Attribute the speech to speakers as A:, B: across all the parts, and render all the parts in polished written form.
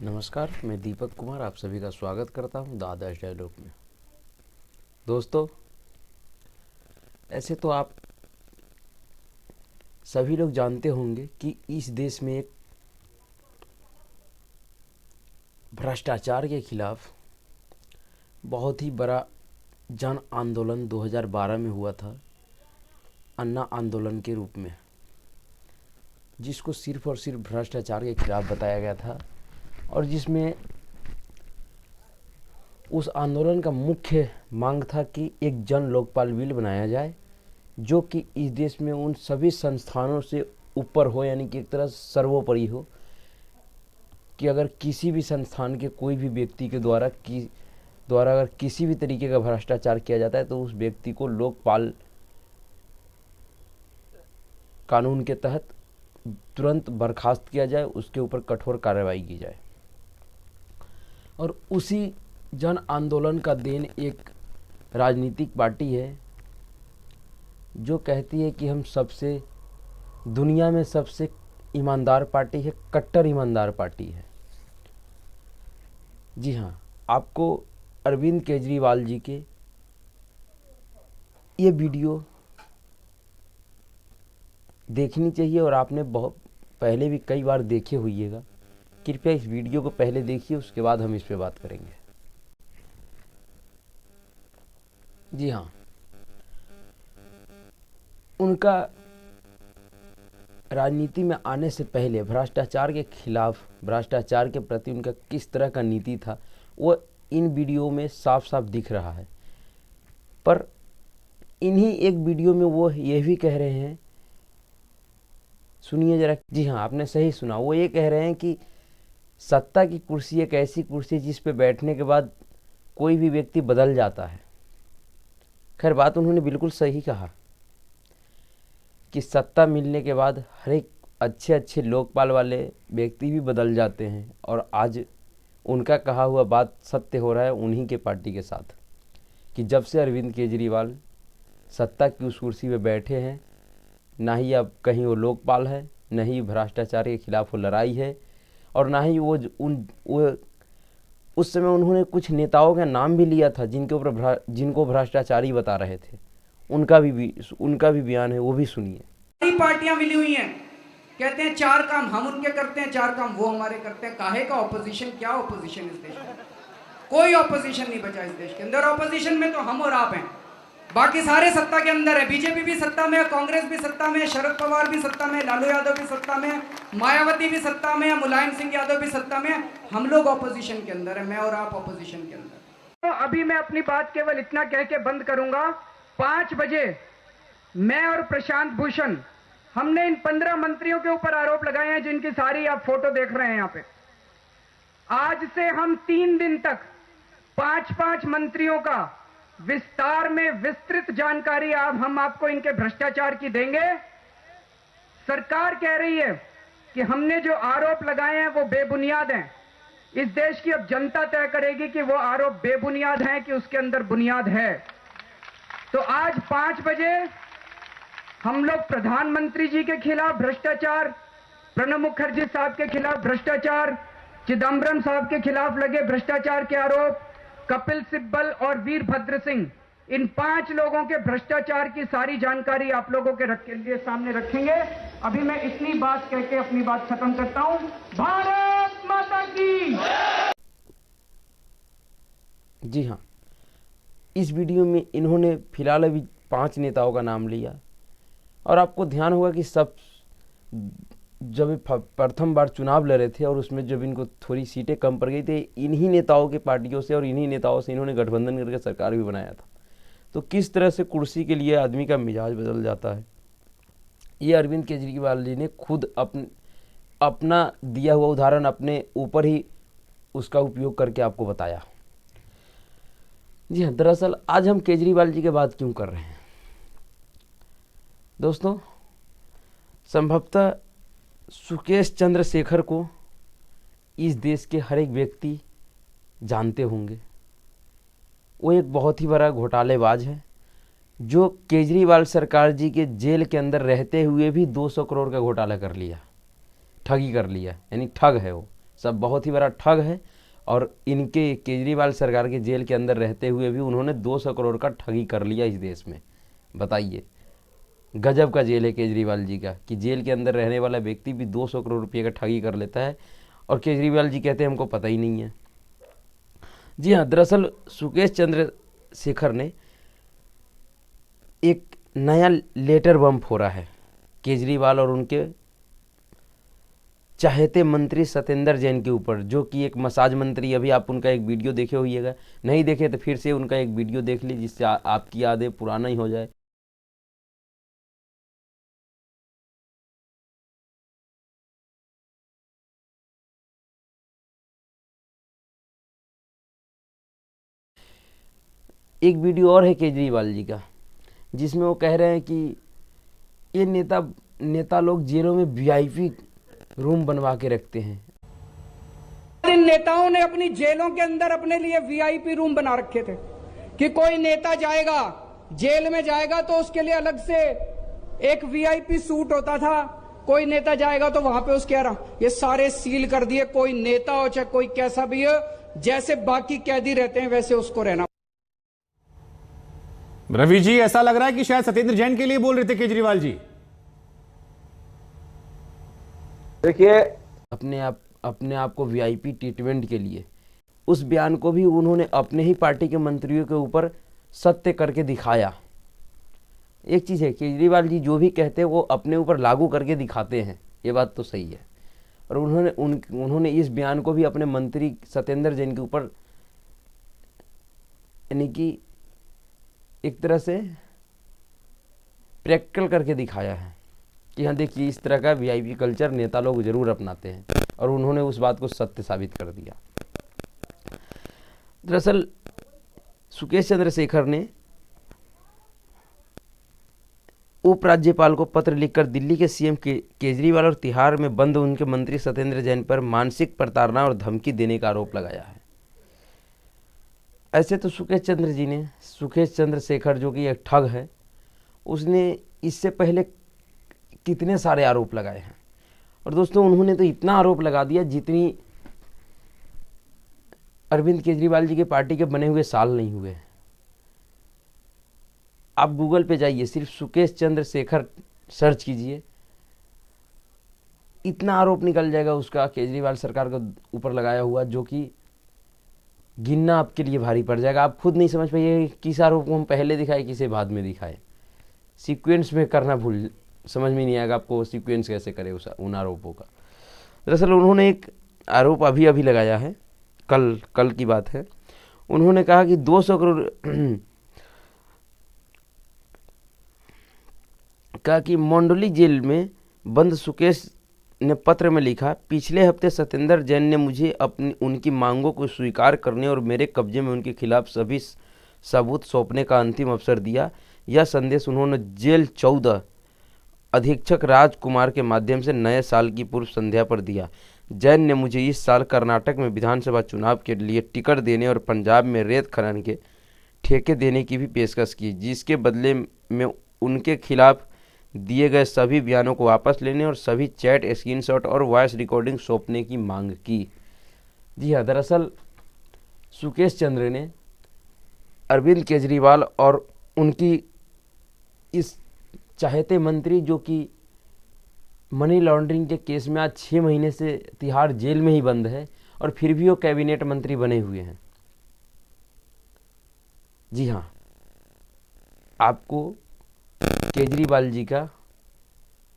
A: नमस्कार, मैं दीपक कुमार आप सभी का स्वागत करता हूं द आदर्श डायलॉग में। दोस्तों, ऐसे तो आप सभी लोग जानते होंगे कि इस देश में एक भ्रष्टाचार के खिलाफ बहुत ही बड़ा जन आंदोलन 2012 में हुआ था, अन्ना आंदोलन के रूप में, जिसको सिर्फ और सिर्फ भ्रष्टाचार के खिलाफ बताया गया था और जिसमें उस आंदोलन का मुख्य मांग था कि एक जन लोकपाल बिल बनाया जाए जो कि इस देश में उन सभी संस्थानों से ऊपर हो, यानी कि एक तरह सर्वोपरि हो, कि अगर किसी भी संस्थान के कोई भी व्यक्ति के द्वारा अगर किसी भी तरीके का भ्रष्टाचार किया जाता है तो उस व्यक्ति को लोकपाल कानून के तहत तुरंत बर्खास्त किया जाए, उसके ऊपर कठोर कार्रवाई की जाए। और उसी जन आंदोलन का देन एक राजनीतिक पार्टी है जो कहती है कि हम सबसे दुनिया में सबसे ईमानदार पार्टी है, कट्टर ईमानदार पार्टी है। जी हाँ, आपको अरविंद केजरीवाल जी के ये वीडियो देखनी चाहिए और आपने बहुत पहले भी कई बार देखे होइएगा। कृपया इस वीडियो को पहले देखिए, उसके बाद हम इस पे बात करेंगे। जी हाँ, उनका राजनीति में आने से पहले भ्रष्टाचार के खिलाफ, भ्रष्टाचार के प्रति उनका किस तरह का नीति था, वो इन वीडियो में साफ साफ दिख रहा है। पर इन्हीं एक वीडियो में वो ये भी कह रहे हैं, सुनिए जरा। जी हाँ, आपने सही सुना, वो ये कह रहे हैं कि सत्ता की कुर्सी एक ऐसी कुर्सी है जिस पे बैठने के बाद कोई भी व्यक्ति बदल जाता है। खैर, बात उन्होंने बिल्कुल सही कहा कि सत्ता मिलने के बाद हर एक अच्छे अच्छे लोकपाल वाले व्यक्ति भी बदल जाते हैं, और आज उनका कहा हुआ बात सत्य हो रहा है उन्हीं के पार्टी के साथ, कि जब से अरविंद केजरीवाल सत्ता की उस कुर्सी पे बैठे हैं, ना ही अब कहीं वो लोकपाल है, ना ही भ्रष्टाचार के खिलाफ वो लड़ाई है, और ना ही वो उस समय उन्होंने कुछ नेताओं का नाम भी लिया था जिनको भ्रष्टाचारी बता रहे थे। उनका भी बयान है, वो भी सुनिए।
B: कई पार्टियां मिली हुई हैं, कहते हैं चार काम हम उनके करते हैं, चार काम वो हमारे करते हैं। काहे का ऑपोजिशन? क्या ऑपोजिशन इस देश में? कोई ऑपोजिशन नहीं बचा इस देश के अंदर। ऑपोजिशन में तो हम और आप हैं, बाकी सारे सत्ता के अंदर है। बीजेपी भी सत्ता में है, कांग्रेस भी सत्ता में है, शरद पवार भी सत्ता में, लालू यादव भी सत्ता में, मायावती भी सत्ता में, मुलायम सिंह यादव भी सत्ता में। हम लोग ऑपोजिशन के अंदर है, मैं और आप ऑपोजिशन के अंदर। तो अभी मैं अपनी बात केवल इतना कह के बंद करूंगा। 5 बजे मैं और प्रशांत भूषण, हमने इन 15 मंत्रियों के ऊपर आरोप लगाए हैं जिनकी सारी आप फोटो देख रहे हैं यहां पे। आज से हम 3 दिन तक 5-5 मंत्रियों का विस्तार में विस्तृत जानकारी हम आपको इनके भ्रष्टाचार की देंगे। सरकार कह रही है कि हमने जो आरोप लगाए हैं वो बेबुनियाद हैं। इस देश की अब जनता तय करेगी कि वो आरोप बेबुनियाद हैं कि उसके अंदर बुनियाद है। तो आज 5 बजे हम लोग प्रधानमंत्री जी के खिलाफ भ्रष्टाचार, प्रणब मुखर्जी साहब के खिलाफ भ्रष्टाचार, चिदम्बरम साहब के खिलाफ लगे भ्रष्टाचार के आरोप, कपिल सिब्बल और वीरभद्र सिंह, इन 5 लोगों के भ्रष्टाचार की सारी जानकारी आप लोगों के लिए सामने रखेंगे। अभी मैं इतनी बात कह के अपनी बात खत्म करता हूं। भारत माता की।
A: जी हाँ, इस वीडियो में इन्होंने फिलहाल अभी 5 नेताओं का नाम लिया, और आपको ध्यान होगा कि सब जब प्रथम बार चुनाव लड़े थे और उसमें जब इनको थोड़ी सीटें कम पड़ गई थी, इन्हीं नेताओं के पार्टियों से और इन्हीं नेताओं से इन्होंने गठबंधन करके सरकार भी बनाया था। तो किस तरह से कुर्सी के लिए आदमी का मिजाज बदल जाता है, ये अरविंद केजरीवाल जी ने खुद अपना दिया हुआ उदाहरण अपने ऊपर ही उसका उपयोग करके आपको बताया। जी हाँ, दरअसल आज हम केजरीवाल जी की बात क्यों कर रहे हैं दोस्तों? संभवतः सुकेश चंद्रशेखर को इस देश के हर एक व्यक्ति जानते होंगे। वो एक बहुत ही बड़ा घोटालेबाज है जो केजरीवाल सरकार जी के जेल के अंदर रहते हुए भी 200 करोड़ का घोटाला कर लिया, ठगी कर लिया, यानी ठग है वो, सब बहुत ही बड़ा ठग है। और इनके केजरीवाल सरकार के जेल के अंदर रहते हुए भी उन्होंने 200 करोड़ का ठगी कर लिया इस देश में। बताइए, गजब का जेल है केजरीवाल जी का कि जेल के अंदर रहने वाला व्यक्ति भी 200 करोड़ रुपये का ठगी कर लेता है और केजरीवाल जी कहते हैं हमको पता ही नहीं है। जी हाँ, दरअसल सुकेश चंद्र शेखर ने एक नया लेटर बम फोड़ा है केजरीवाल और उनके चाहते मंत्री सत्येंद्र जैन के ऊपर, जो कि एक मसाज मंत्री। अभी आप उनका एक वीडियो देखे होइएगा, नहीं देखे तो फिर से उनका एक वीडियो देख लीजिए जिससे आपकी यादें पुराना ही हो जाए। एक वीडियो और है केजरीवाल जी का जिसमें वो कह रहे हैं कि ये नेता लोग जेलों में वीआईपी रूम बनवा के रखते हैं।
B: इन नेताओं ने अपनी जेलों के अंदर अपने लिए वीआईपी रूम बना रखे थे कि कोई नेता जाएगा जेल में जाएगा तो उसके लिए अलग से एक वीआईपी सूट होता था। कोई नेता जाएगा तो वहां पे उसके ये सारे सील कर दिए। कोई नेता हो चाहे कोई कैसा भी हो, जैसे बाकी कैदी रहते हैं वैसे उसको रहना।
C: रवि जी, ऐसा लग रहा है कि शायद सत्येंद्र जैन के लिए बोल रहे थे केजरीवाल जी।
D: देखिए,
A: अपने आप को वीआईपी ट्रीटमेंट के लिए उस बयान को भी उन्होंने अपने ही पार्टी के मंत्रियों के ऊपर सत्य करके दिखाया। एक चीज़ है, केजरीवाल जी जो भी कहते हैं वो अपने ऊपर लागू करके दिखाते हैं, ये बात तो सही है। और उन्होंने इस बयान को भी अपने मंत्री सत्येंद्र जैन के ऊपर यानी कि एक तरह से प्रैक्टिकल करके दिखाया है कि हाँ देखिए, इस तरह का वीआईपी कल्चर नेता लोग जरूर अपनाते हैं, और उन्होंने उस बात को सत्य साबित कर दिया। दरअसल सुकेश चंद्र शेखर ने उपराज्यपाल को पत्र लिखकर दिल्ली के सीएम केजरीवाल और तिहाड़ में बंद उनके मंत्री सत्येंद्र जैन पर मानसिक प्रताड़ना और धमकी देने का आरोप लगाया है। ऐसे तो सुकेश चंद्र शेखर जो कि एक ठग है, उसने इससे पहले कितने सारे आरोप लगाए हैं। और दोस्तों, उन्होंने तो इतना आरोप लगा दिया जितनी अरविंद केजरीवाल जी के पार्टी के बने हुए साल नहीं हुए। आप गूगल पे जाइए, सिर्फ सुकेश चंद्र शेखर सर्च कीजिए, इतना आरोप निकल जाएगा उसका केजरीवाल सरकार के ऊपर लगाया हुआ, जो कि गिनना आपके लिए भारी पड़ जाएगा। आप खुद नहीं समझ पाइए किस आरोप को हम पहले दिखाए किसे बाद में दिखाए। सीक्वेंस में करना समझ में नहीं आएगा आपको, सीक्वेंस कैसे करे उन आरोपों का। दरअसल उन्होंने एक आरोप अभी लगाया है, कल की बात है। उन्होंने कहा कि 200 करोड़ कहा कि मंडोली जेल में बंद सुकेश ने पत्र में लिखा, पिछले हफ्ते सत्येंद्र जैन ने मुझे उनकी मांगों को स्वीकार करने और मेरे कब्जे में उनके खिलाफ सभी सबूत सौंपने का अंतिम अवसर दिया। यह संदेश उन्होंने जेल 14 अधीक्षक राजकुमार के माध्यम से नए साल की पूर्व संध्या पर दिया। जैन ने मुझे इस साल कर्नाटक में विधानसभा चुनाव के लिए टिकट देने और पंजाब में रेत खनन के ठेके देने की भी पेशकश की, जिसके बदले में उनके खिलाफ दिए गए सभी बयानों को वापस लेने और सभी चैट स्क्रीनशॉट और वॉइस रिकॉर्डिंग सौंपने की मांग की। जी हाँ, दरअसल सुकेश चंद्र ने अरविंद केजरीवाल और उनकी इस चाहते मंत्री, जो कि मनी लॉन्ड्रिंग के केस में आज 6 महीने से तिहाड़ जेल में ही बंद है, और फिर भी वो कैबिनेट मंत्री बने हुए हैं। जी हाँ, आपको केजरीवाल जी का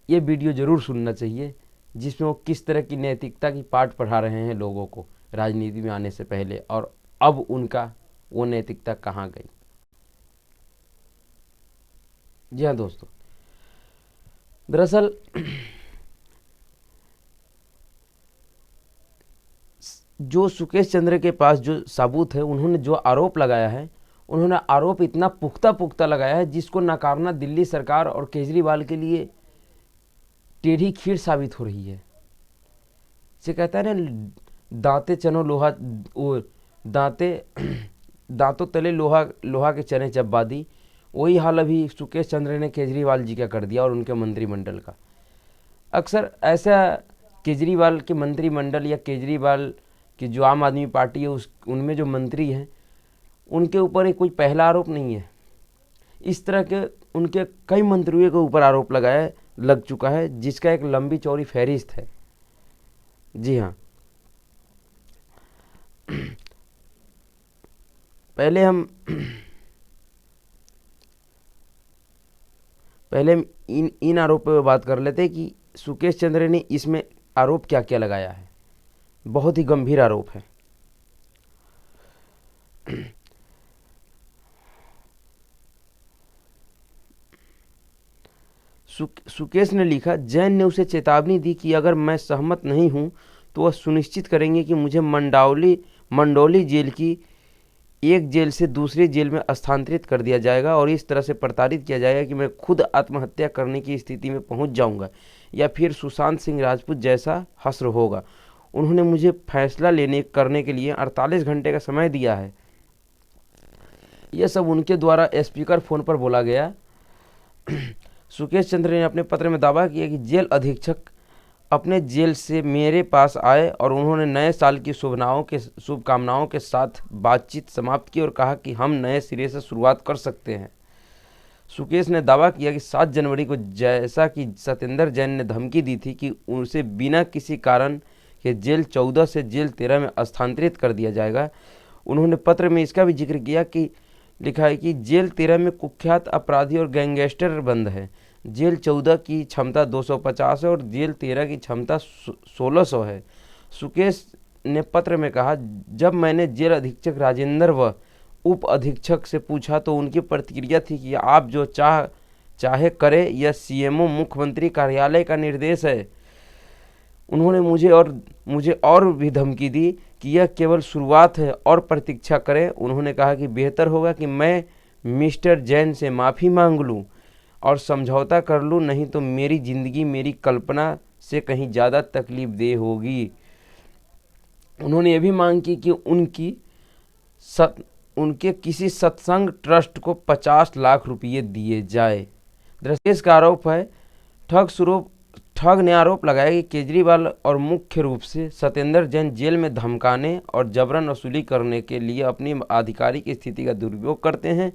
A: ये वीडियो ज़रूर सुनना चाहिए, जिसमें वो किस तरह की नैतिकता की पाठ पढ़ा रहे हैं लोगों को राजनीति में आने से पहले, और अब उनका वो नैतिकता कहाँ गई। जी हाँ दोस्तों, दरअसल जो सुकेश चंद्र के पास जो सबूत है, उन्होंने जो आरोप लगाया है, उन्होंने आरोप इतना पुख्ता लगाया है जिसको नकारना दिल्ली सरकार और केजरीवाल के लिए टेढ़ी खीर साबित हो रही है। से कहता है ना, दांते चनो लोहा, वो दांतों तले लोहा के चने चब्बा दी, वही हाल अभी सुकेश चंद्र ने केजरीवाल जी का कर दिया और उनके मंत्रिमंडल का। अक्सर ऐसा केजरीवाल के मंत्रिमंडल या केजरीवाल की जो आम आदमी पार्टी है उनमें जो मंत्री हैं उनके ऊपर कोई पहला आरोप नहीं है। इस तरह के उनके कई मंत्रियों के ऊपर आरोप लग चुका है, जिसका एक लंबी चौड़ी फहरिस्त है। जी हाँ, पहले हम इन आरोपों पर बात कर लेते हैं कि सुकेश चंद्र ने इसमें आरोप क्या क्या लगाया है। बहुत ही गंभीर आरोप है। सुकेश ने लिखा, जैन ने उसे चेतावनी दी कि अगर मैं सहमत नहीं हूं तो वह सुनिश्चित करेंगे कि मुझे मंडौली जेल की एक जेल से दूसरी जेल में स्थानांतरित कर दिया जाएगा और इस तरह से प्रताड़ित किया जाएगा कि मैं खुद आत्महत्या करने की स्थिति में पहुंच जाऊंगा या फिर सुशांत सिंह राजपूत जैसा हश्र होगा। उन्होंने मुझे फैसला करने के लिए 48 घंटे का समय दिया है। यह सब उनके द्वारा स्पीकर फोन पर बोला गया। सुकेश चंद्र ने अपने पत्र में दावा किया कि जेल अधीक्षक अपने जेल से मेरे पास आए और उन्होंने नए साल की शुभकामनाओं के साथ बातचीत समाप्त की और कहा कि हम नए सिरे से शुरुआत कर सकते हैं। सुकेश ने दावा किया कि 7 जनवरी को जैसा कि सत्येंद्र जैन ने धमकी दी थी कि उसे बिना किसी कारण के जेल 14 से जेल 13 में स्थानांतरित कर दिया जाएगा, उन्होंने पत्र में इसका भी जिक्र किया कि लिखा है कि जेल 13 में कुख्यात अपराधी और गैंगस्टर बंद है। जेल 14 की क्षमता 250 है और जेल 13 की क्षमता 1600 है। सुकेश ने पत्र में कहा, जब मैंने जेल अधीक्षक राजेंद्र व उप अधीक्षक से पूछा तो उनकी प्रतिक्रिया थी कि आप जो चाहे करें, यह सीएमओ मुख्यमंत्री कार्यालय का निर्देश है। उन्होंने मुझे और भी धमकी दी कि यह केवल शुरुआत है और प्रतीक्षा करें। उन्होंने कहा कि बेहतर होगा कि मैं मिस्टर जैन से माफ़ी मांग लूं और समझौता कर लूं, नहीं तो मेरी ज़िंदगी मेरी कल्पना से कहीं ज़्यादा तकलीफदेह होगी। उन्होंने ये भी मांग की कि उनके किसी सत्संग ट्रस्ट को 50 लाख रुपये दिए जाए। दरअसल का आरोप है ठग ने आरोप लगाया कि केजरीवाल और मुख्य रूप से सत्येंद्र जैन जेल में धमकाने और जबरन वसूली करने के लिए अपनी आधिकारिक स्थिति का दुरुपयोग करते हैं।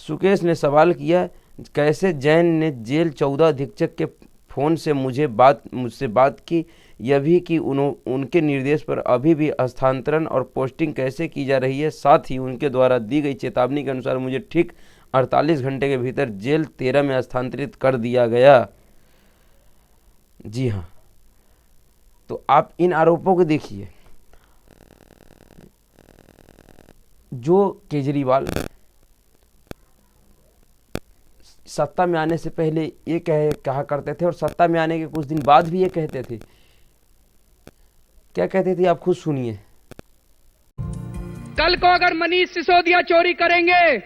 A: सुकेश ने सवाल किया, कैसे जैन ने जेल 14 अधीक्षक के फ़ोन से मुझसे बात की, यह भी कि उनके निर्देश पर अभी भी स्थानांतरण और पोस्टिंग कैसे की जा रही है। साथ ही उनके द्वारा दी गई चेतावनी के अनुसार मुझे ठीक 48 घंटे के भीतर जेल 13 में स्थानांतरित कर दिया गया। जी हाँ, तो आप इन आरोपों को देखिए। जो केजरीवाल सत्ता में आने से पहले ये कहा करते थे और सत्ता में आने के कुछ दिन बाद भी ये कहते थे, क्या कहते थे आप खुद सुनिए।
B: कल को अगर मनीष सिसोदिया चोरी करेंगे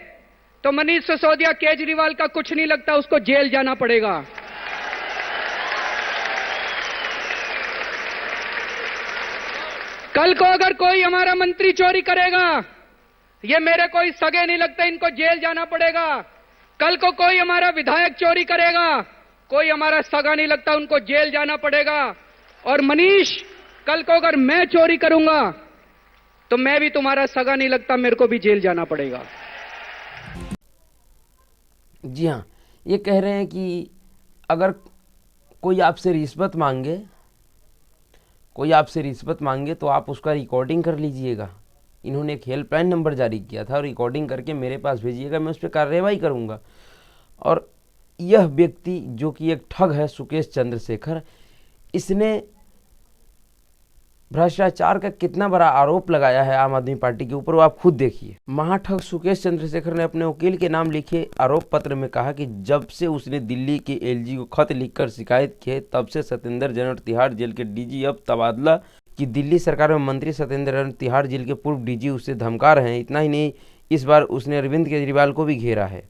B: तो मनीष सिसोदिया केजरीवाल का कुछ नहीं लगता, उसको जेल जाना पड़ेगा। कल को अगर कोई हमारा मंत्री चोरी करेगा, ये मेरे कोई सगे नहीं लगते, इनको जेल जाना पड़ेगा। कल को कोई हमारा विधायक चोरी करेगा, कोई हमारा सगा नहीं लगता, उनको जेल जाना पड़ेगा। और मनीष, कल को अगर मैं चोरी करूंगा तो मैं भी तुम्हारा सगा नहीं लगता, मेरे को भी जेल जाना पड़ेगा।
A: जी हाँ, ये कह रहे हैं कि अगर कोई आपसे रिश्वत मांगे तो आप उसका रिकॉर्डिंग कर लीजिएगा। इन्होंने एक हेल्पलाइन नंबर जारी किया था और रिकॉर्डिंग करके मेरे पास भेजिएगा, मैं उस पर कार्रवाई करूंगा। और यह व्यक्ति जो कि एक ठग है, सुकेश चंद्रशेखर, इसने भ्रष्टाचार का कितना बड़ा आरोप लगाया है आम आदमी पार्टी के ऊपर, वो आप खुद देखिए। महाठग सुकेश चंद्रशेखर ने अपने वकील के नाम लिखे आरोप पत्र में कहा कि जब से उसने दिल्ली के एलजी को खत लिखकर शिकायत की है, तब से सत्येंद्र जैन और तिहाड़ जेल के डीजी अब तबादला कि दिल्ली सरकार में मंत्री सत्येंद्र जैन तिहाड़ जेल के पूर्व डीजी उसे धमका रहे हैं। इतना ही नहीं, इस बार उसने अरविंद केजरीवाल को भी घेरा है।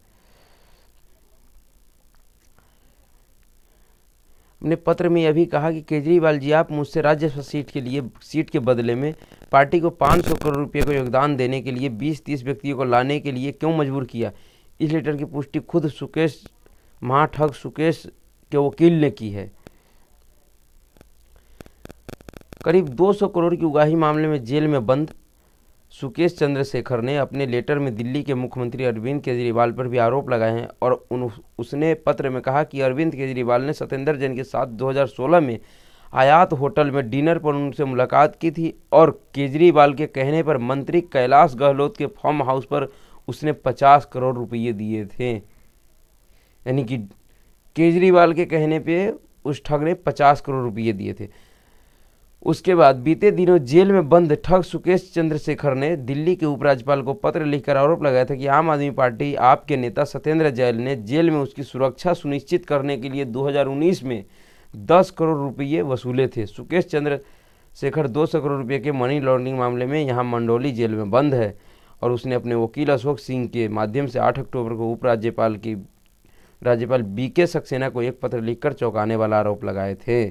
A: अपने पत्र में यह भी कहा कि केजरीवाल जी, आप मुझसे राज्यसभा सीट के बदले में पार्टी को 500 करोड़ रुपये को योगदान देने के लिए 20-30 व्यक्तियों को लाने के लिए क्यों मजबूर किया। इस लेटर की पुष्टि खुद महाठग सुकेश के वकील ने की है। करीब 200 करोड़ की उगाही मामले में जेल में बंद सुकेश चंद्रशेखर ने अपने लेटर में दिल्ली के मुख्यमंत्री अरविंद केजरीवाल पर भी आरोप लगाए हैं और उसने पत्र में कहा कि अरविंद केजरीवाल ने सत्येंद्र जैन के साथ 2016 में आयात होटल में डिनर पर उनसे मुलाकात की थी और केजरीवाल के कहने पर मंत्री कैलाश गहलोत के फार्म हाउस पर उसने 50 करोड़ रुपये दिए थे। यानी कि केजरीवाल के कहने पे उस ठग ने 50 करोड़ रुपये दिए थे। उसके बाद बीते दिनों जेल में बंद ठग सुकेश चंद्रशेखर ने दिल्ली के उपराज्यपाल को पत्र लिखकर आरोप लगाया था कि आम आदमी पार्टी आप के नेता सत्येंद्र जैन ने जेल में उसकी सुरक्षा सुनिश्चित करने के लिए 2019 में 10 करोड़ रुपये वसूले थे। सुकेश चंद्रशेखर 200 करोड़ रुपये के मनी लॉन्ड्रिंग मामले में यहाँ मंडोली जेल में बंद है और उसने अपने वकील अशोक सिंह के माध्यम से 8 अक्टूबर को राज्यपाल बीके सक्सेना को एक पत्र लिखकर चौंकाने वाला आरोप लगाए थे।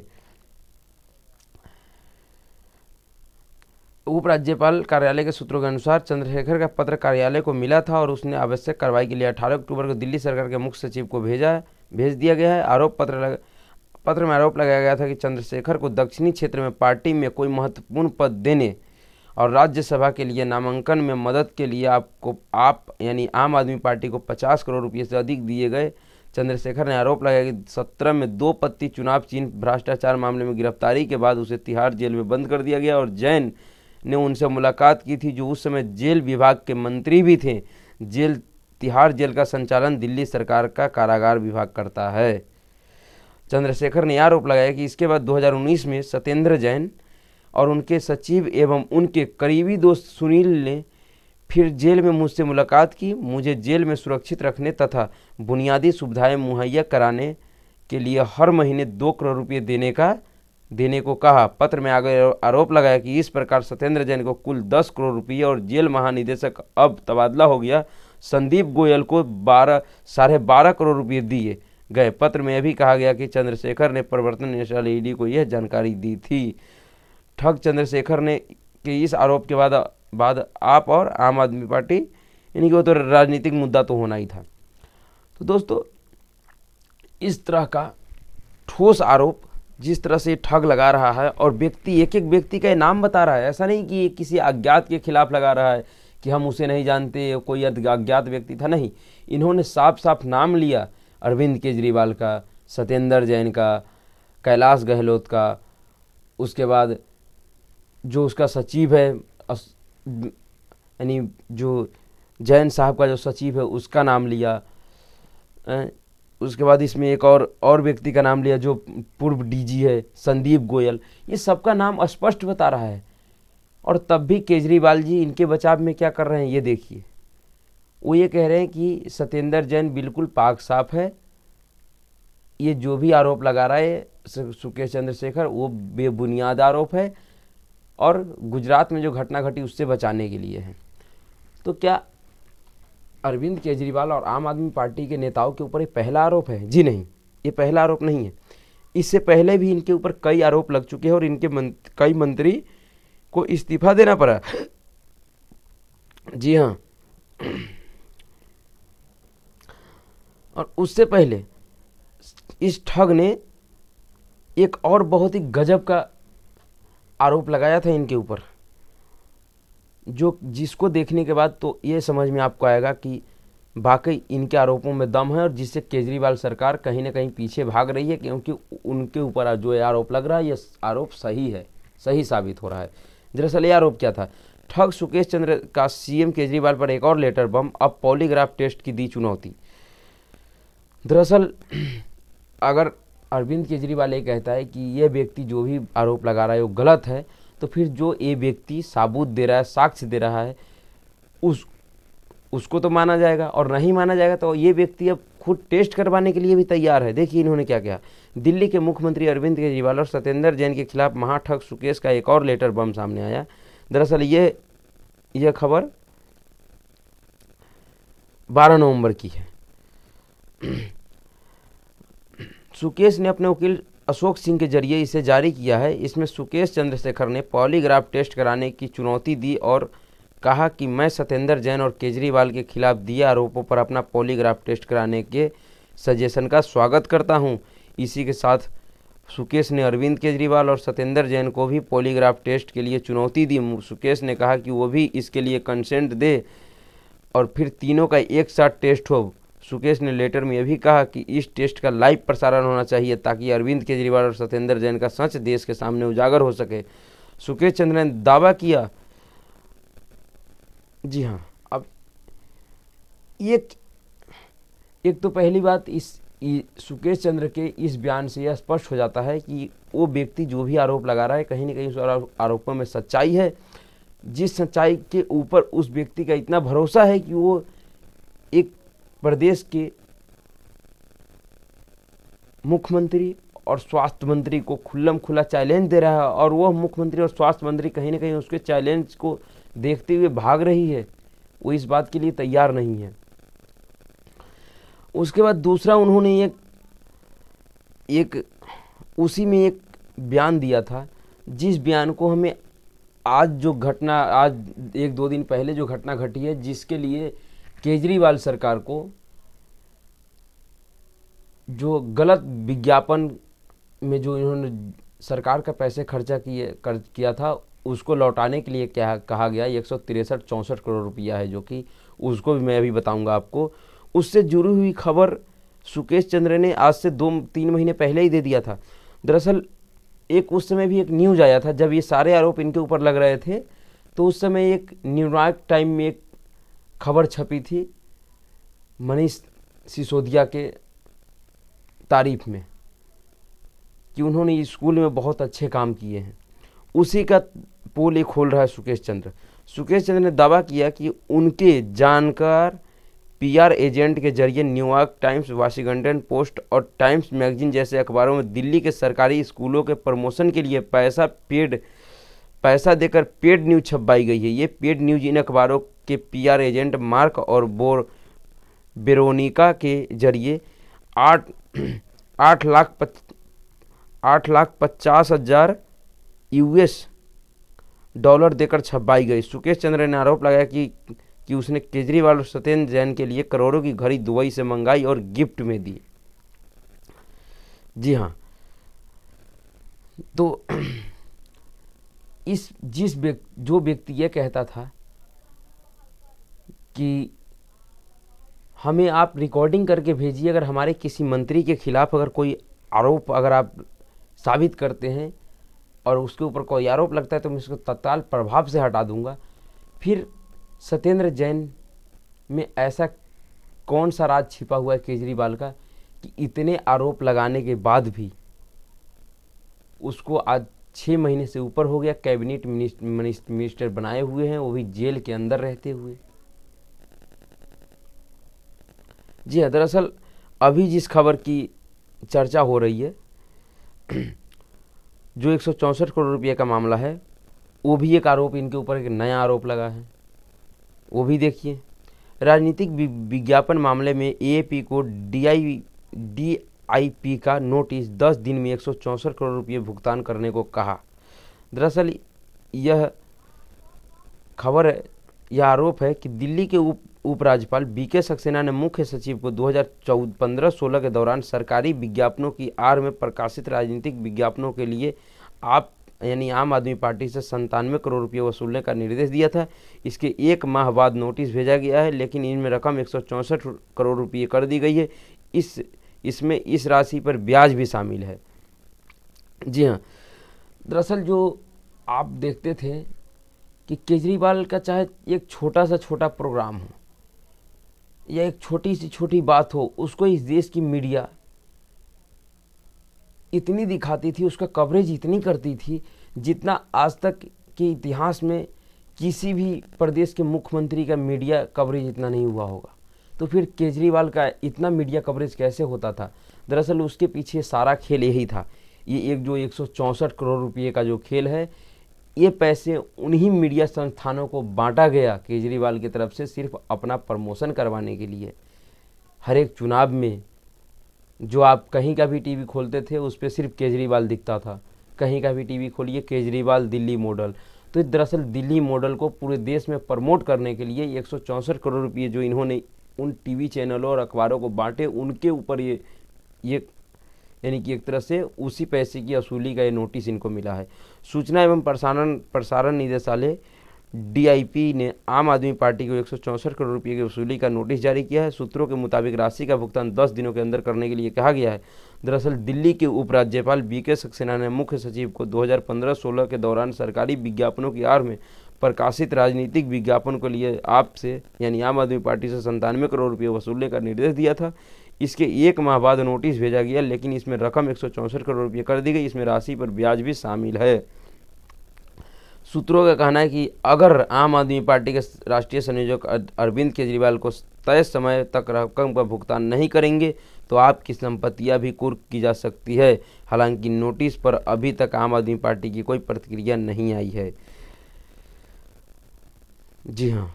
A: उपराज्यपाल कार्यालय के सूत्रों के अनुसार चंद्रशेखर का पत्र कार्यालय को मिला था और उसने आवश्यक कार्रवाई के लिए 18 अक्टूबर को दिल्ली सरकार के मुख्य सचिव को भेज दिया गया है। पत्र में आरोप लगाया गया था कि चंद्रशेखर को दक्षिणी क्षेत्र में पार्टी में कोई महत्वपूर्ण पद देने और राज्यसभा के लिए नामांकन में मदद के लिए आप यानी आम आदमी पार्टी को 50 करोड़ रुपये से अधिक दिए गए। चंद्रशेखर ने आरोप लगाया कि 17 में 2 पत्ती चुनाव चिन्ह भ्रष्टाचार मामले में गिरफ्तारी के बाद उसे तिहाड़ जेल में बंद कर दिया गया और जैन ने उनसे मुलाकात की थी जो उस समय जेल विभाग के मंत्री भी थे। तिहाड़ जेल का संचालन दिल्ली सरकार का कारागार विभाग करता है। चंद्रशेखर ने आरोप लगाया कि इसके बाद 2019 में सत्येंद्र जैन और उनके सचिव एवं उनके करीबी दोस्त सुनील ने फिर जेल में मुझसे मुलाकात की, मुझे जेल में सुरक्षित रखने तथा बुनियादी सुविधाएं मुहैया कराने के लिए हर महीने 2 करोड़ रुपये देने को कहा। पत्र में आगे आरोप लगाया कि इस प्रकार सत्येंद्र जैन को कुल 10 करोड़ रुपये और जेल महानिदेशक अब तबादला हो गया संदीप गोयल को 12.5 करोड़ रुपये दिए गए। पत्र में यह भी कहा गया कि चंद्रशेखर ने प्रवर्तन निदेशालय ईडी को यह जानकारी दी थी। ठग चंद्रशेखर ने के इस आरोप के बाद आप और आम आदमी पार्टी यानी कि वो तो राजनीतिक मुद्दा तो होना ही था। तो दोस्तों इस तरह का ठोस आरोप जिस तरह से ठग लगा रहा है और एक एक व्यक्ति का नाम बता रहा है, ऐसा नहीं कि किसी अज्ञात के खिलाफ लगा रहा है कि हम उसे नहीं जानते, कोई अज्ञात व्यक्ति था, नहीं, इन्होंने साफ साफ नाम लिया अरविंद केजरीवाल का, सत्येंद्र जैन का, कैलाश गहलोत का, उसके बाद जो उसका सचिव है यानी जो जैन साहब का जो सचिव है उसका नाम लिया। उसके बाद इसमें एक और व्यक्ति का नाम लिया जो पूर्व डीजी है संदीप गोयल। ये सबका नाम स्पष्ट बता रहा है और तब भी केजरीवाल जी इनके बचाव में क्या कर रहे हैं ये देखिए। वो ये कह रहे हैं कि सत्येंद्र जैन बिल्कुल पाक साफ है, ये जो भी आरोप लगा रहा है सुकेश चंद्रशेखर वो बेबुनियाद आरोप है और गुजरात में जो घटना घटी उससे बचाने के लिए है। तो क्या अरविंद केजरीवाल और आम आदमी पार्टी के नेताओं के ऊपर ये पहला आरोप है? जी नहीं, ये पहला आरोप नहीं है। इससे पहले भी इनके ऊपर कई आरोप लग चुके हैं और इनके कई मंत्री को इस्तीफा देना पड़ा। जी हाँ, और उससे पहले इस ठग ने एक और बहुत ही गजब का आरोप लगाया था इनके ऊपर, जिसको देखने के बाद तो ये समझ में आपको आएगा कि वाकई इनके आरोपों में दम है और जिससे केजरीवाल सरकार कहीं ना कहीं पीछे भाग रही है, क्योंकि उनके ऊपर जो आरोप लग रहा है ये आरोप सही है, सही साबित हो रहा है। दरअसल ये आरोप क्या था? ठग सुकेश चंद्र का सीएम केजरीवाल पर एक और लेटर बम, अब पॉलीग्राफ टेस्ट की दी चुनौती। दरअसल अगर अरविंद केजरीवाल ये कहता है कि ये व्यक्ति जो भी आरोप लगा रहा है वो गलत है, तो फिर जो ये व्यक्ति साबूत दे रहा है, साक्ष्य दे रहा है, उसको तो माना जाएगा, और नहीं माना जाएगा तो ये व्यक्ति अब खुद टेस्ट करवाने के लिए भी तैयार है। देखिए इन्होंने क्या किया। दिल्ली के मुख्यमंत्री अरविंद केजरीवाल और सत्येंद्र जैन के खिलाफ महाठग सुकेश का एक और लेटर बम सामने आया। दरअसल यह खबर 12 नवंबर की है। सुकेश ने अपने वकील अशोक सिंह के जरिए इसे जारी किया है। इसमें सुकेश चंद्रशेखर ने पॉलीग्राफ टेस्ट कराने की चुनौती दी और कहा कि मैं सत्येंद्र जैन और केजरीवाल के खिलाफ दिए आरोपों पर अपना पॉलीग्राफ टेस्ट कराने के सजेशन का स्वागत करता हूं। इसी के साथ सुकेश ने अरविंद केजरीवाल और सत्येंद्र जैन को भी पॉलीग्राफ टेस्ट के लिए चुनौती दी। सुकेश ने कहा कि वो भी इसके लिए कंसेंट दे और फिर तीनों का एक साथ टेस्ट हो। सुकेश ने लेटर में यह भी कहा कि इस टेस्ट का लाइव प्रसारण होना चाहिए ताकि अरविंद केजरीवाल और सत्येंद्र जैन का सच देश के सामने उजागर हो सके। सुकेश चंद्र ने दावा किया, जी हाँ, अब एक तो पहली बात सुकेश चंद्र के इस बयान से यह स्पष्ट हो जाता है कि वो व्यक्ति जो भी आरोप लगा रहा है कहीं ना कहीं उस आरोपों में सच्चाई है। जिस सच्चाई के ऊपर उस व्यक्ति का इतना भरोसा है कि वो एक प्रदेश के मुख्यमंत्री और स्वास्थ्य मंत्री को खुल्लम खुला चैलेंज दे रहा है और वह मुख्यमंत्री और स्वास्थ्य मंत्री कहीं ना कहीं उसके चैलेंज को देखते हुए भाग रही है, वो इस बात के लिए तैयार नहीं है। उसके बाद दूसरा उन्होंने एक उसी में एक बयान दिया था, जिस बयान को हमें आज 1-2 दिन पहले जो घटना घटी है, जिसके लिए केजरीवाल सरकार को जो गलत विज्ञापन में जो इन्होंने सरकार का पैसे खर्चा किया था उसको लौटाने के लिए क्या कहा गया 163-64 करोड़ रुपया है, जो कि उसको भी मैं अभी बताऊंगा आपको। उससे जुड़ी हुई खबर सुकेश चंद्र ने आज से 2-3 महीने पहले ही दे दिया था। दरअसल उस समय भी एक न्यूज़ आया था जब ये सारे आरोप इनके ऊपर लग रहे थे, तो उस समय एक न्यूयॉर्क टाइम में एक खबर छपी थी मनीष सिसोदिया के तारीफ में कि उन्होंने स्कूल में बहुत अच्छे काम किए हैं। उसी का पोल एक खोल रहा है सुकेश चंद्र। सुकेश चंद्र ने दावा किया कि उनके जानकार पीआर एजेंट के जरिए न्यूयॉर्क टाइम्स, वाशिंगटन पोस्ट और टाइम्स मैगजीन जैसे अखबारों में दिल्ली के सरकारी स्कूलों के प्रमोशन के लिए पैसा देकर पेड न्यूज छपवाई गई है। ये पेड न्यूज इन अखबारों के पीआर एजेंट मार्क और बेरोनिका के जरिए 8,50,000 यूएस डॉलर देकर छपवाई गई। सुकेश चंद्र ने आरोप लगाया कि उसने केजरीवाल और सत्येंद्र जैन के लिए करोड़ों की घड़ी दुबई से मंगाई और गिफ्ट में दी। जी हाँ, तो जो व्यक्ति ये कहता था कि हमें आप रिकॉर्डिंग करके भेजिए, अगर हमारे किसी मंत्री के खिलाफ अगर कोई आरोप अगर आप साबित करते हैं और उसके ऊपर कोई आरोप लगता है तो मैं उसको तत्काल प्रभाव से हटा दूंगा। फिर सत्येंद्र जैन में ऐसा कौन सा राज छिपा हुआ है केजरीवाल का कि इतने आरोप लगाने के बाद भी उसको आज 6 महीने से ऊपर हो गया, कैबिनेट मिनिस्टर बनाए हुए हैं, वो भी जेल के अंदर रहते हुए। जी हाँ, दरअसल अभी जिस खबर की चर्चा हो रही है जो 164 करोड़ रुपये का मामला है, वो भी एक आरोप इनके ऊपर एक नया आरोप लगा है, वो भी देखिए। राजनीतिक विज्ञापन मामले में एएपी को डीआईपी का नोटिस 10 दिन में 164 करोड़ रुपये भुगतान करने को कहा। दरअसल यह आरोप है कि दिल्ली के उपराज्यपाल बीके सक्सेना ने मुख्य सचिव को 2015-16 के दौरान सरकारी विज्ञापनों की आड़ में प्रकाशित राजनीतिक विज्ञापनों के लिए आम आदमी पार्टी से 97 करोड़ रुपये वसूलने का निर्देश दिया था। इसके 1 माह बाद नोटिस भेजा गया है, लेकिन इनमें रकम 164 करोड़ रुपये कर दी गई है। इसमें इस राशि पर ब्याज भी शामिल है। जी हाँ, दरअसल जो आप देखते थे कि केजरीवाल का चाहे एक छोटा सा छोटा प्रोग्राम हो या एक छोटी सी छोटी बात हो, उसको इस देश की मीडिया इतनी दिखाती थी, उसका कवरेज इतनी करती थी जितना आज तक के इतिहास में किसी भी प्रदेश के मुख्यमंत्री का मीडिया कवरेज इतना नहीं हुआ होगा। तो फिर केजरीवाल का इतना मीडिया कवरेज कैसे होता था? दरअसल उसके पीछे सारा खेल यही था। ये जो 164 करोड़ रुपये का जो खेल है, ये पैसे उन्हीं मीडिया संस्थानों को बांटा गया केजरीवाल की तरफ से सिर्फ अपना प्रमोशन करवाने के लिए। हर एक चुनाव में जो आप कहीं का भी टीवी खोलते थे उस पर सिर्फ केजरीवाल दिखता था, कहीं का भी टीवी खोलिए केजरीवाल दिल्ली मॉडल। तो दरअसल दिल्ली मॉडल को पूरे देश में प्रमोट करने के लिए 164 करोड़ रुपये जो इन्होंने उन टीवी चैनलों और अखबारों को बांटे, उनके ऊपर ये यानी कि एक तरह से उसी पैसे की वसूली का ये नोटिस इनको मिला है। सूचना एवं प्रसारण निदेशालय DIP ने आम आदमी पार्टी को 164 करोड़ रुपये की वसूली का नोटिस जारी किया है। सूत्रों के मुताबिक राशि का भुगतान 10 दिनों के अंदर करने के लिए कहा गया है। दरअसल दिल्ली के उपराज्यपाल BK सक्सेना ने मुख्य सचिव को 2015-16 के दौरान सरकारी विज्ञापनों की आड़ में प्रकाशित राजनीतिक विज्ञापन के लिए आपसे यानी आम आदमी पार्टी से 97 करोड़ रुपये वसूलने का निर्देश दिया था। इसके एक माह बाद नोटिस भेजा गया, लेकिन इसमें रकम 164 करोड़ रुपये कर दी गई। इसमें राशि पर ब्याज भी शामिल है। सूत्रों का कहना है कि अगर आम आदमी पार्टी के राष्ट्रीय संयोजक अरविंद केजरीवाल को तय समय तक रकम का भुगतान नहीं करेंगे तो आपकी संपत्तियां भी कुर्क की जा सकती है। हालांकि नोटिस पर अभी तक आम आदमी पार्टी की कोई प्रतिक्रिया नहीं आई है। जी हाँ,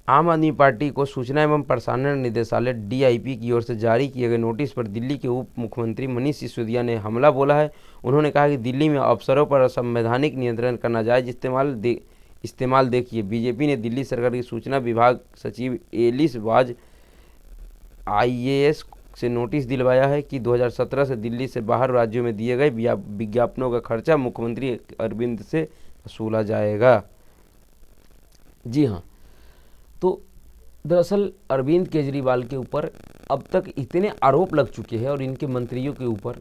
A: आम आदमी पार्टी को सूचना एवं प्रसारण निदेशालय DIP की ओर से जारी किए गए नोटिस पर दिल्ली के उप मुख्यमंत्री मनीष सिसोदिया ने हमला बोला है। उन्होंने कहा कि दिल्ली में अफसरों पर असंवैधानिक नियंत्रण का नाजायज इस्तेमाल देखिए। बीजेपी ने दिल्ली सरकार की सूचना विभाग सचिव एलिस वाज IAS से नोटिस दिलवाया है कि 2017 से दिल्ली से बाहर राज्यों में दिए गए विज्ञापनों का खर्चा मुख्यमंत्री अरविंद से वसूला जाएगा। जी हाँ, तो दरअसल अरविंद केजरीवाल के ऊपर अब तक इतने आरोप लग चुके हैं और इनके मंत्रियों के ऊपर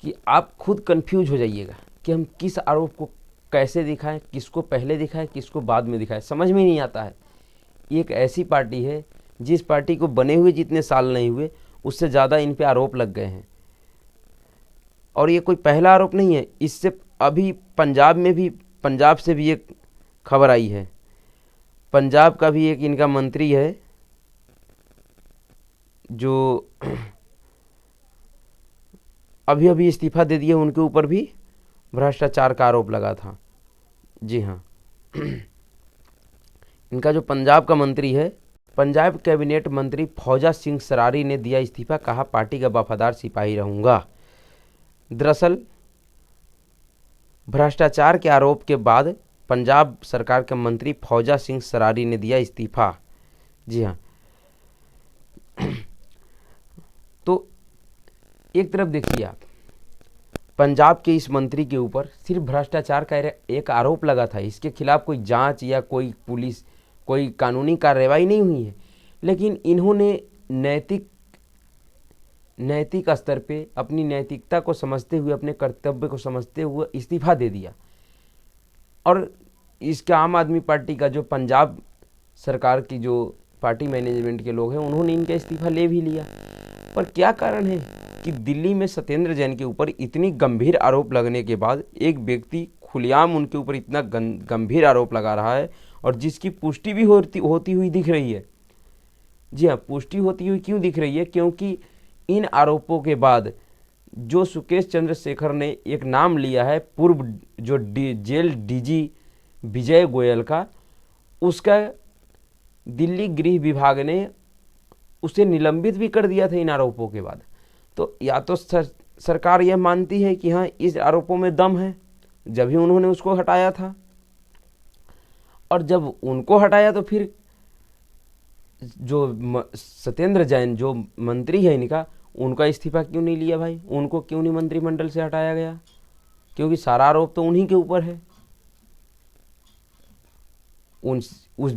A: कि आप खुद कंफ्यूज हो जाइएगा कि हम किस आरोप को कैसे दिखाएं, किसको पहले दिखाएं, किसको बाद में दिखाएं, समझ में नहीं आता है। ये एक ऐसी पार्टी है जिस पार्टी को बने हुए जितने साल नहीं हुए उससे ज़्यादा इन पे आरोप लग गए हैं। और ये कोई पहला आरोप नहीं है, इससे अभी पंजाब से भी एक खबर आई है। पंजाब का भी एक इनका मंत्री है जो अभी अभी इस्तीफा दे दिए, उनके ऊपर भी भ्रष्टाचार का आरोप लगा था। जी हाँ, इनका जो पंजाब का मंत्री है, पंजाब कैबिनेट मंत्री फौजा सिंह सरारी ने दिया इस्तीफा, कहा पार्टी का वफादार सिपाही रहूंगा। दरअसल भ्रष्टाचार के आरोप के बाद पंजाब सरकार के मंत्री फौजा सिंह सरारी ने दिया इस्तीफा। जी हाँ, तो एक तरफ देखिए आप, पंजाब के इस मंत्री के ऊपर सिर्फ भ्रष्टाचार का एक आरोप लगा था, इसके खिलाफ कोई जांच या कोई पुलिस कोई कानूनी कार्रवाई नहीं हुई है, लेकिन इन्होंने नैतिक स्तर पे अपनी नैतिकता को समझते हुए, अपने कर्तव्य को समझते हुए इस्तीफा दे दिया। और इसका आम आदमी पार्टी का जो पंजाब सरकार की जो पार्टी मैनेजमेंट के लोग हैं उन्होंने इनका इस्तीफा ले भी लिया। पर क्या कारण है कि दिल्ली में सत्येंद्र जैन के ऊपर इतनी गंभीर आरोप लगने के बाद एक व्यक्ति खुलेआम उनके ऊपर इतना गंभीर आरोप लगा रहा है और जिसकी पुष्टि भी होती हुई दिख रही है। जी हाँ, पुष्टि होती हुई क्यों दिख रही है? क्योंकि इन आरोपों के बाद जो सुकेश चंद्रशेखर ने एक नाम लिया है पूर्व जो जेल DG विजय गोयल का, उसका दिल्ली गृह विभाग ने उसे निलंबित भी कर दिया था इन आरोपों के बाद। तो या तो सरकार यह मानती है कि हाँ इस आरोपों में दम है, जब ही उन्होंने उसको हटाया था, और जब उनको हटाया तो फिर जो सत्येंद्र जैन जो मंत्री है इनका, उनका इस्तीफा क्यों नहीं लिया भाई? उनको क्यों नहीं मंत्रिमंडल से हटाया गया? क्योंकि सारा आरोप तो उन्हीं के ऊपर है। उस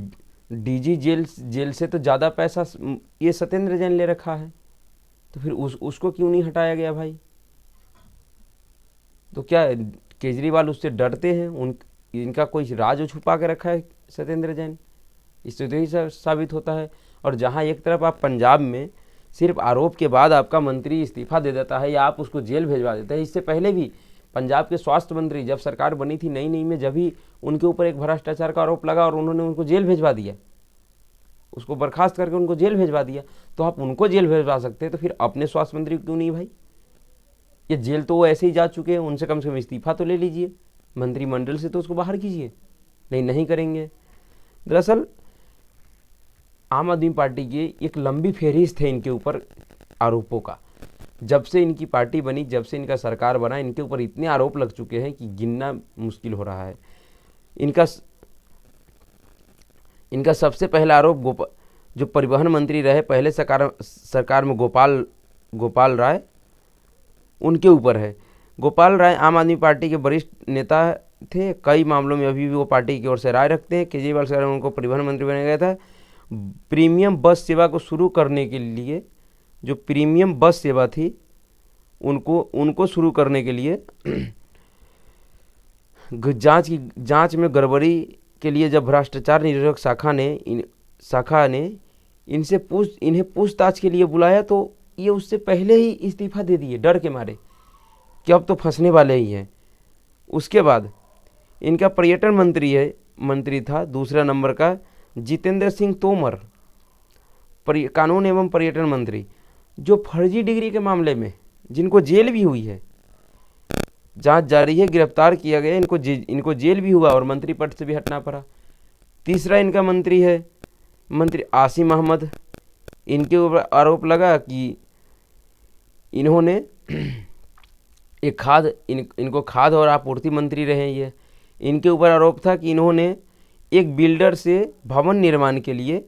A: DG जेल से तो ज़्यादा पैसा ये सत्येंद्र जैन ले रखा है, तो फिर उसको क्यों नहीं हटाया गया भाई? तो क्या केजरीवाल उससे डरते हैं? इनका कोई राज छुपा के रखा है सत्येंद्र जैन? इससे तो यही साबित होता है। और जहाँ एक तरफ आप पंजाब में सिर्फ आरोप के बाद आपका मंत्री इस्तीफा दे देता है या आप उसको जेल भेजवा देते हैं। इससे पहले भी पंजाब के स्वास्थ्य मंत्री जब सरकार बनी थी नई में, जब भी उनके ऊपर एक भ्रष्टाचार का आरोप लगा और उन्होंने उनको जेल भेजवा दिया, उसको बर्खास्त करके उनको जेल भेजवा दिया। तो आप उनको जेल भेजवा सकते हैं, तो फिर अपने स्वास्थ्य मंत्री क्यों नहीं भाई? ये जेल तो वो ऐसे ही जा चुके हैं, उनसे कम से कम इस्तीफा तो ले लीजिए, मंत्रिमंडल से तो उसको बाहर कीजिए। नहीं करेंगे। दरअसल आम आदमी पार्टी की एक लंबी फहरिस्त है इनके ऊपर आरोपों का। जब से इनकी पार्टी बनी, जब से इनका सरकार बना, इनके ऊपर इतने आरोप लग चुके हैं कि गिनना मुश्किल हो रहा है। इनका सबसे पहला आरोप जो परिवहन मंत्री रहे पहले सरकार में गोपाल राय, उनके ऊपर है। गोपाल राय आम आदमी पार्टी के वरिष्ठ नेता थे, कई मामलों में अभी भी वो पार्टी की ओर से राय रखते हैं। केजरीवाल सरकार में उनको परिवहन मंत्री बनाया गया था। प्रीमियम बस सेवा को शुरू करने के लिए, जो प्रीमियम बस सेवा थी उनको शुरू करने के लिए जांच में गड़बड़ी के लिए जब भ्रष्टाचार निरोधक शाखा ने इन्हें पूछताछ के लिए बुलाया, तो ये उससे पहले ही इस्तीफा दे दिए डर के मारे कि अब तो फंसने वाले ही हैं। उसके बाद इनका पर्यटन मंत्री था दूसरा नंबर का जितेंद्र सिंह तोमर, कानून एवं पर्यटन मंत्री, जो फर्जी डिग्री के मामले में जिनको जेल भी हुई है, जांच जारी है, गिरफ्तार किया गया, इनको जेल भी हुआ और मंत्री पद से भी हटना पड़ा। तीसरा इनका मंत्री आसिम अहमद, इनके ऊपर आरोप लगा कि इन्होंने इनको खाद और आपूर्ति मंत्री रहे ये। इनके ऊपर आरोप था कि इन्होंने एक बिल्डर से भवन निर्माण के लिए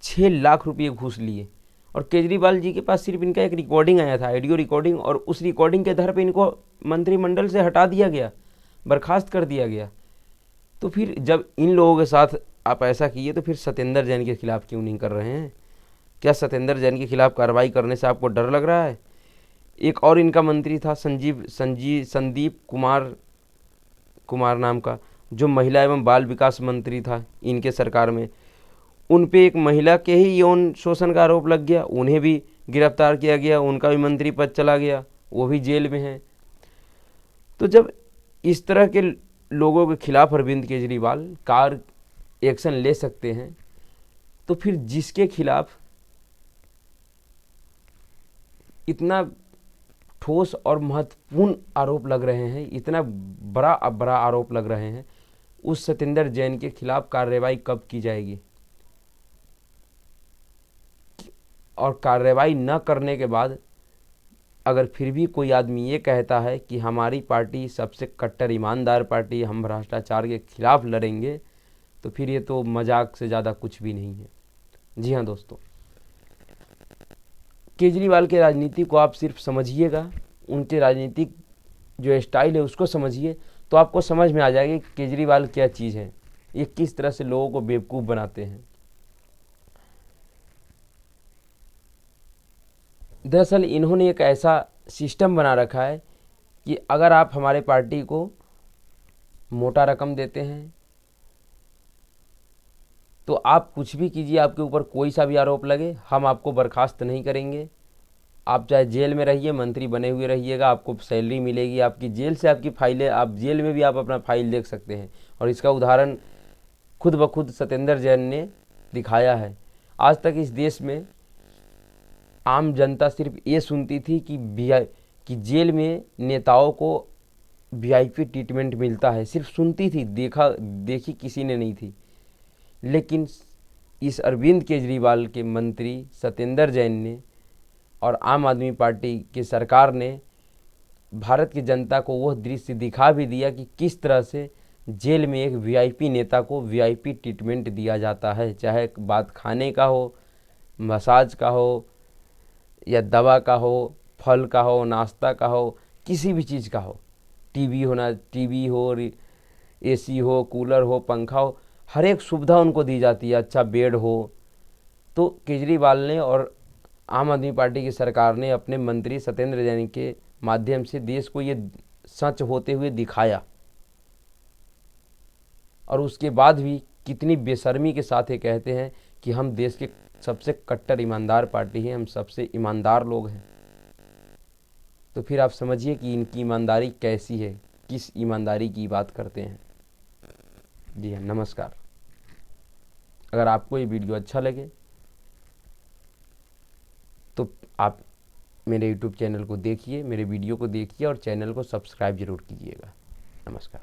A: 6 लाख रुपये घूस लिए, और केजरीवाल जी के पास सिर्फ इनका एक रिकॉर्डिंग आया था, ऑडियो रिकॉर्डिंग, और उस रिकॉर्डिंग के आधार पर इनको मंत्रिमंडल से हटा दिया गया, बर्खास्त कर दिया गया। तो फिर जब इन लोगों के साथ आप ऐसा किए तो फिर सत्येंद्र जैन के खिलाफ क्यों नहीं कर रहे हैं? क्या सत्येंद्र जैन के खिलाफ कार्रवाई करने से आपको डर लग रहा है? एक और इनका मंत्री था संदीप कुमार नाम का, जो महिला एवं बाल विकास मंत्री था इनके सरकार में। उन पे एक महिला के ही यौन शोषण का आरोप लग गया, उन्हें भी गिरफ्तार किया गया, उनका भी मंत्री पद चला गया, वो भी जेल में हैं। तो जब इस तरह के लोगों के खिलाफ अरविंद केजरीवाल कार एक्शन ले सकते हैं, तो फिर जिसके खिलाफ इतना ठोस और महत्वपूर्ण आरोप लग रहे हैं, इतना बड़ा आरोप लग रहे हैं, उस सत्येंद्र जैन के खिलाफ कार्रवाई कब की जाएगी? और कार्रवाई न करने के बाद अगर फिर भी कोई आदमी ये कहता है कि हमारी पार्टी सबसे कट्टर ईमानदार पार्टी, हम भ्रष्टाचार के खिलाफ लड़ेंगे, तो फिर ये तो मजाक से ज़्यादा कुछ भी नहीं है। जी हाँ दोस्तों, केजरीवाल के राजनीति को आप सिर्फ समझिएगा, उनके राजनीतिक जो स्टाइल है उसको समझिए, तो आपको समझ में आ जाएगा कि केजरीवाल क्या चीज़ है, ये किस तरह से लोगों को बेवकूफ़ बनाते हैं। दरअसल इन्होंने एक ऐसा सिस्टम बना रखा है कि अगर आप हमारे पार्टी को मोटा रकम देते हैं तो आप कुछ भी कीजिए, आपके ऊपर कोई सा भी आरोप लगे, हम आपको बर्खास्त नहीं करेंगे। आप चाहे जेल में रहिए, मंत्री बने हुए रहिएगा, आपको सैलरी मिलेगी, आपकी जेल से आपकी फाइलें, आप जेल में भी आप अपना फाइल देख सकते हैं। और इसका उदाहरण खुद ब खुद सत्येंद्र जैन ने दिखाया है। आज तक इस देश में आम जनता सिर्फ ये सुनती थी कि जेल में नेताओं को वीआईपी ट्रीटमेंट मिलता है, सिर्फ सुनती थी, देखी किसी ने नहीं थी। लेकिन इस अरविंद केजरीवाल के मंत्री सत्येंद्र जैन ने और आम आदमी पार्टी की सरकार ने भारत की जनता को वह दृश्य दिखा भी दिया कि किस तरह से जेल में एक वीआईपी नेता को वीआईपी ट्रीटमेंट दिया जाता है, चाहे बात खाने का हो, मसाज का हो, या दवा का हो, फल का हो, नाश्ता का हो, किसी भी चीज़ का हो, टीवी हो, एसी हो, कूलर हो, पंखा हो, हर एक सुविधा उनको दी जाती है, अच्छा बेड हो। तो केजरीवाल ने और आम आदमी पार्टी की सरकार ने अपने मंत्री सत्येंद्र जैन के माध्यम से देश को ये सच होते हुए दिखाया, और उसके बाद भी कितनी बेशर्मी के साथ ये कहते हैं कि हम देश के सबसे कट्टर ईमानदार पार्टी हैं, हम सबसे ईमानदार लोग हैं। तो फिर आप समझिए कि इनकी ईमानदारी कैसी है, किस ईमानदारी की बात करते हैं। जी हाँ, नमस्कार। अगर आपको ये वीडियो अच्छा लगे तो आप मेरे YouTube चैनल को देखिए, मेरे वीडियो को देखिए और चैनल को सब्सक्राइब जरूर कीजिएगा। नमस्कार।